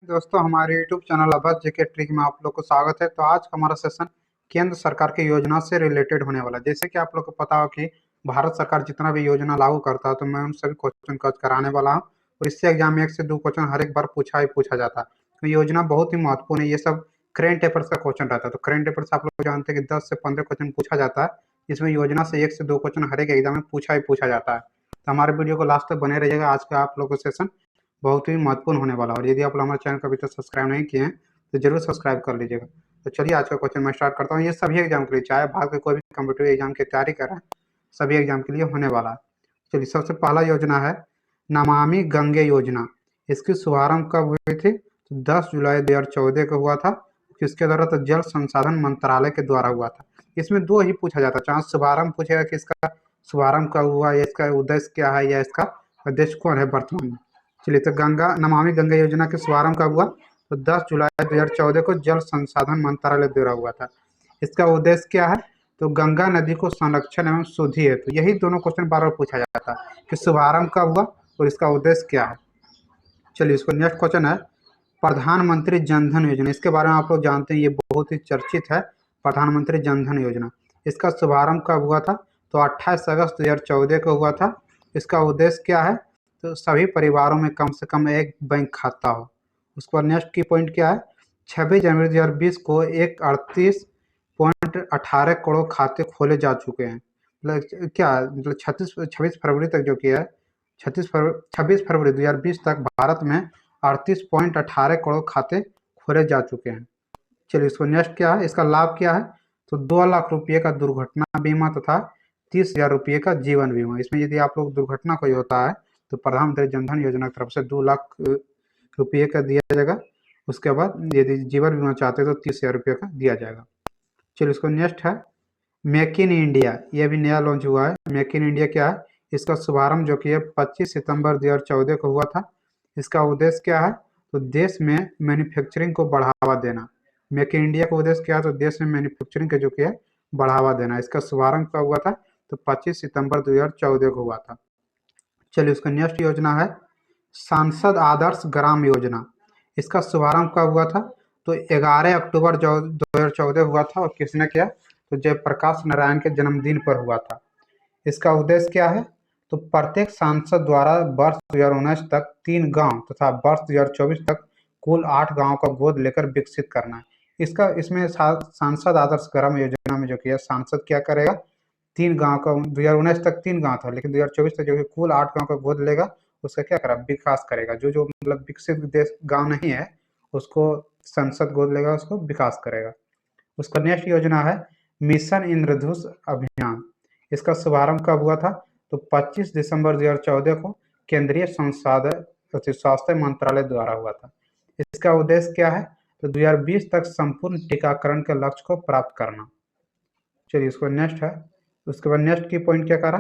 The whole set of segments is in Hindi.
दोस्तों, हमारे YouTube चैनल अभय जीके ट्रिक में आप लोग को स्वागत है। तो आज का हमारा सेशन केंद्र सरकार की योजना से रिलेटेड होने वाला है। जैसे कि आप लोग को पता हो कि भारत सरकार जितना भी योजना लागू करता है तो मैं उन सभी क्वेश्चन का कराने वाला हूँ। और इससे एग्जाम में 1 से 2 क्वेश्चन हर एक बार पूछा जाता है। तो योजना बहुत ही महत्वपूर्ण है। ये सब करेंट अफेयर्स का क्वेश्चन रहता है। तो करेंट अफेयर्स आप लोग जानते हैं कि 10 से 15 क्वेश्चन पूछा जाता है। इसमें योजना से 1 से 2 क्वेश्चन हर एक एग्जाम में पूछा जाता है। तो हमारे वीडियो को लास्ट तक बने रहिएगा। आज का आप लोग को सेशन बहुत ही महत्वपूर्ण होने वाला है। और यदि आप लोग हमारे चैनल को अभी तक सब्सक्राइब नहीं किए हैं तो जरूर सब्सक्राइब कर लीजिएगा। तो चलिए आज का क्वेश्चन मैं स्टार्ट करता हूँ। ये सभी एग्जाम के लिए, चाहे भारत के कोई भी कॉम्पिटिटिव एग्जाम की तैयारी कर रहे हैं, सभी एग्जाम के लिए होने वाला है। चलिए, सबसे पहला योजना है नमामि गंगे योजना। इसकी शुभारंभ कब हुई थी? तो 10 जुलाई 2014 को हुआ था। किसके द्वारा? तो जल संसाधन मंत्रालय के द्वारा हुआ था। इसमें 2 ही पूछा जाता है, चाहे शुभारंभ पूछेगा कि इसका शुभारंभ कब हुआ, या इसका उद्देश्य क्या है, या इसका अध्यक्ष कौन है वर्तमान में। चलिए, तो नमामि गंगा योजना के शुभारंभ कब हुआ? तो 10 जुलाई 2014 को जल संसाधन मंत्रालय द्वारा हुआ था। इसका उद्देश्य क्या है? तो गंगा नदी को संरक्षण एवं शुद्धि हेतु। यही दोनों क्वेश्चन बार बार पूछा जाता है कि शुभारंभ कब हुआ और इसका उद्देश्य क्या है। चलिए, इसको नेक्स्ट क्वेश्चन है प्रधानमंत्री जन धन योजना। इसके बारे में आप लोग जानते हैं, ये बहुत ही चर्चित है। प्रधानमंत्री जन धन योजना, इसका शुभारंभ कब हुआ था? तो 28 अगस्त 2014 को हुआ था। इसका उद्देश्य क्या है? तो सभी परिवारों में कम से कम एक बैंक खाता हो। उसके बाद नेक्स्ट की पॉइंट क्या है? 26 जनवरी 2020 को एक 38.18 करोड़ खाते खोले जा चुके हैं। मतलब क्या, मतलब 26 फरवरी तक जो किया है, 26 फरवरी 2020 तक भारत में 38.18 करोड़ खाते खोले जा चुके हैं। चलिए, इसको नेक्स्ट क्या है? इसका लाभ क्या है? तो 2 लाख रुपये का दुर्घटना बीमा तथा 30,000 रुपये का जीवन बीमा। इसमें यदि आप लोग दुर्घटना कोई होता है तो प्रधानमंत्री जन धन योजना की तरफ से 2 लाख रुपये का दिया जाएगा। उसके बाद यदि जीवन बीमा चाहते हैं तो 30,000 रुपये का दिया जाएगा। चलिए, इसको नेक्स्ट है मेक इन इंडिया। ये भी नया लॉन्च हुआ है। मेक इन इंडिया क्या है? इसका शुभारंभ जो कि 25 सितंबर 2014 को हुआ था। इसका उद्देश्य क्या है? तो देश में मैन्युफैक्चरिंग को बढ़ावा देना। मेक इन इंडिया का उद्देश्य क्या है? तो देश में मैन्युफैक्चरिंग का जो कि है बढ़ावा देना। इसका शुभारंभ कब हुआ था? तो 25 सितंबर 2014 को हुआ था। चलिए, उसका नेक्स्ट योजना है सांसद आदर्श ग्राम योजना। इसका शुभारंभ कब हुआ था? तो 11 अक्टूबर 2014 हुआ था। और किसने किया? तो जयप्रकाश नारायण के जन्मदिन पर हुआ था। इसका उद्देश्य क्या है? तो प्रत्येक सांसद द्वारा वर्ष 2019 तक 3 गांव तथा वर्ष 2024 तक कुल 8 गांव का गोद लेकर विकसित करना है। इसमें सांसद आदर्श ग्राम योजना में जो किया, सांसद क्या करेगा? 3 गांव का, 2019 तक 3 गांव था, लेकिन 2024 तक जो कि कुल 8 गांव का गोद लेगा, उसका क्या करा? विकास करेगा। जो मतलब विकसित देश गांव नहीं है उसको संसद गोद लेगा, उसको विकास करेगा। उसका नेक्स्ट योजना है मिशन इंद्रधनुष अभियान। इसका शुभारंभ कब हुआ था? तो 25 दिसंबर 2014 को केंद्रीय स्वास्थ्य मंत्रालय द्वारा हुआ था। इसका उद्देश्य क्या है? तो 2020 तक संपूर्ण टीकाकरण के लक्ष्य को प्राप्त करना। चलिए, इसको नेक्स्ट है। उसके बाद नेक्स्ट की पॉइंट क्या करा?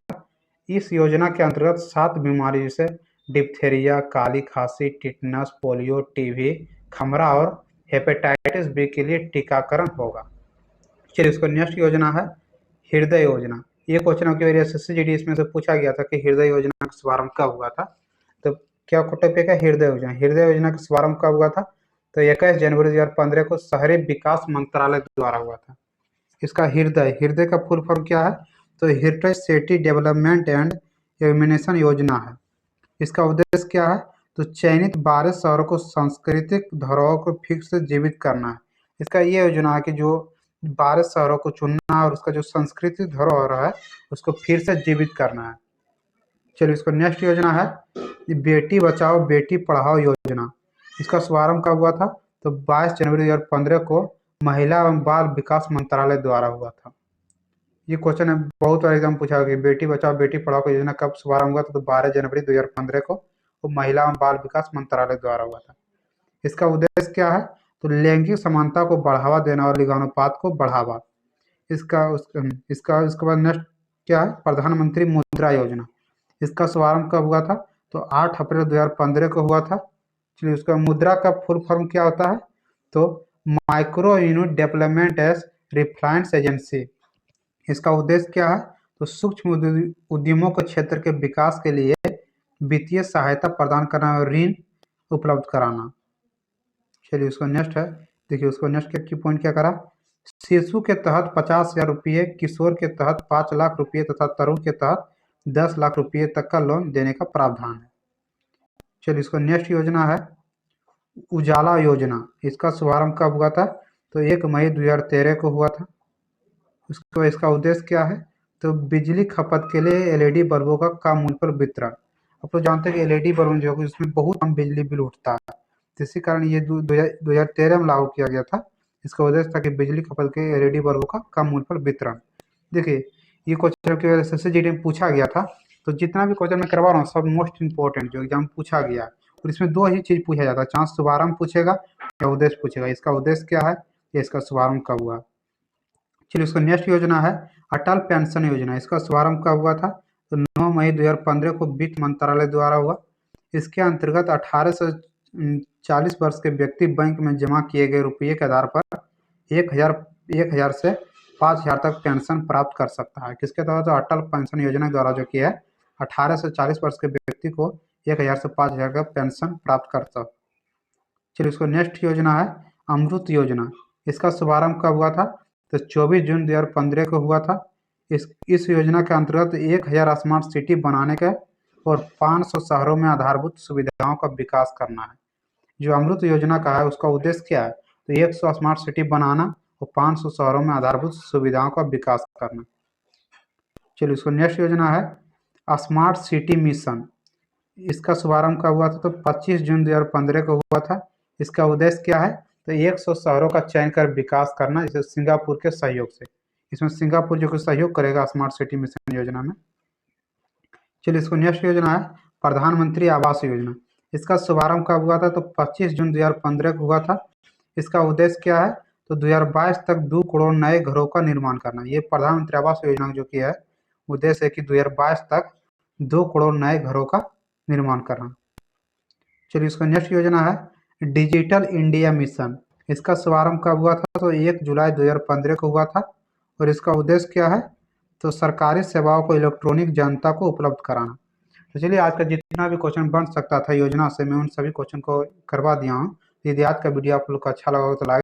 इस योजना के अंतर्गत 7 बीमारी जैसे डिप्थेरिया, काली खांसी, टिटनस, पोलियो, टीबी, खमरा और हेपेटाइटिस बी के लिए टीकाकरण होगा। चलिए, इसको नेक्स्ट योजना है हृदय योजना। ये क्वेश्चन की वजह से SSGD इसमें से पूछा गया था कि हृदय योजना का शुभारंभ कब हुआ था। तो क्या टॉपिक है? हृदय योजना। हृदय योजना का शुभारंभ कब हुआ था? तो 21 जनवरी 2015 को शहरी विकास मंत्रालय द्वारा हुआ था। इसका हृदय का फुल फॉर्म क्या है? तो heritage city development and illumination योजना है। इसका उद्देश्य क्या है? तो चयनित 12 शहरों को सांस्कृतिक धरोहर को फिर से जीवित करना है। इसका ये योजना है कि जो 12 शहरों को चुनना और उसका जो सांस्कृतिक धरोहर है उसको फिर से जीवित करना है। चलिए, इसको नेक्स्ट योजना है बेटी बचाओ बेटी पढ़ाओ योजना। इसका शुभारंभ कब हुआ था? तो 22 जनवरी 2015 को महिला एवं बाल विकास मंत्रालय द्वारा हुआ था। ये क्वेश्चन है, बहुत बार एग्जाम पूछा गया, बेटी बचाओ बेटी पढ़ाओ की योजना कब शुभारंभ हुआ था? तो 12 जनवरी 2015 को वो महिला एवं बाल विकास मंत्रालय द्वारा हुआ था। इसका उद्देश्य क्या है? तो लैंगिक समानता को बढ़ावा देना और लिंगानुपात को बढ़ावा। इसके बाद नेक्स्ट क्या है? प्रधानमंत्री मुद्रा योजना। इसका शुभारंभ कब हुआ था? तो 8 अप्रैल 2015 को हुआ था। चलिए, उसका मुद्रा का फुल फॉर्म क्या होता है? तो micro unit development as refinance agency. इसका उद्देश्य क्या है? तो सूक्ष्म उद्यमों के क्षेत्र के विकास के लिए वित्तीय सहायता प्रदान करना और ऋण उपलब्ध कराना। चलिए उसको नेक्स्ट है, देखिए उसको नेक्स्ट के की पॉइंट क्या करा, शिशु के तहत 50,000 रुपये, किशोर के तहत 5 लाख रुपये तथा तरुण के तहत 10 लाख रुपये तक का लोन देने का प्रावधान है। चलिए इसको नेक्स्ट योजना है उजाला योजना। इसका शुभारंभ कब हुआ था, तो 1 मई 2013 को हुआ था। उसको इसका उद्देश्य क्या है, तो बिजली खपत के लिए एलईडी बल्बों का कम मूल्य पर वितरण। आप तो जानते हैं कि एलईडी बल्ब जो है उसमें बहुत कम बिजली बिल उठता है, तो इसी कारण ये 2013 में लागू किया गया था। इसका उद्देश्य था कि बिजली खपत के एलईडी बल्बों का कम मूल्य पर वितरण। देखिए ये क्वेश्चन की वजह से SSGD में पूछा गया था, तो जितना भी क्वेश्चन मैं करवा रहा हूँ सब मोस्ट इंपॉर्टेंट जो एग्जाम पूछा गया है, और इसमें दो ही चीज पूछा जाता है, चाहे शुभारंभ पूछेगा या उद्देश्य पूछेगा। इसका उद्देश्य क्या है, या इसका शुभारंभ कब हुआ। चलिए उसका नेक्स्ट योजना है अटल पेंशन योजना। इसका शुभारंभ कब हुआ था, तो 9 मई 2015 को वित्त मंत्रालय द्वारा हुआ। इसके अंतर्गत 18 से 40 वर्ष के व्यक्ति बैंक में जमा किए गए रुपये के आधार पर 1,000 से 5,000 तक पेंशन प्राप्त कर सकता है। किसके तहत, तो अटल पेंशन योजना द्वारा जो किया है 18 से 40 वर्ष के व्यक्ति को 1,000 से 5,000 का पेंशन प्राप्त करता है। चलिए उसको नेक्स्ट योजना है अमृत योजना। इसका शुभारंभ कब हुआ था, तो 24 जून 2015 को हुआ था। इस योजना के अंतर्गत 1,000 स्मार्ट सिटी बनाने का और 500 शहरों में आधारभूत सुविधाओं का विकास करना है। जो अमृत योजना का है उसका उद्देश्य क्या है, तो 100 स्मार्ट सिटी बनाना और 500 शहरों में आधारभूत सुविधाओं का विकास करना। चलिए उसको नेक्स्ट योजना है स्मार्ट सिटी मिशन। इसका शुभारंभ कब हुआ था, तो 25 जून 2015 को हुआ था। इसका उद्देश्य क्या है, तो 100 शहरों का चयन कर विकास करना, जैसे सिंगापुर के सहयोग से। इसमें सिंगापुर जो कि सहयोग करेगा स्मार्ट सिटी मिशन योजना में। चलिए इसको नेक्स्ट योजना है प्रधानमंत्री आवास योजना। इसका शुभारंभ कब हुआ था, तो 25 जून 2015 को हुआ था। इसका उद्देश्य क्या है, तो 2022 तक 2 करोड़ नए घरों का निर्माण करना। ये प्रधानमंत्री आवास योजना जो कि है उद्देश्य है कि 2022 तक 2 करोड़ नए घरों का निर्माण करना। चलिए इसका नेक्स्ट योजना है डिजिटल इंडिया मिशन। इसका शुभारंभ कब हुआ था, तो 1 जुलाई 2015 को हुआ था। और इसका उद्देश्य क्या है, तो सरकारी सेवाओं को इलेक्ट्रॉनिक जनता को उपलब्ध कराना। तो चलिए आज का जितना भी क्वेश्चन बन सकता था योजना से मैं उन सभी क्वेश्चन को करवा दिया हूँ। यदि आज का वीडियो आप लोग को अच्छा लगा हो तो लाइक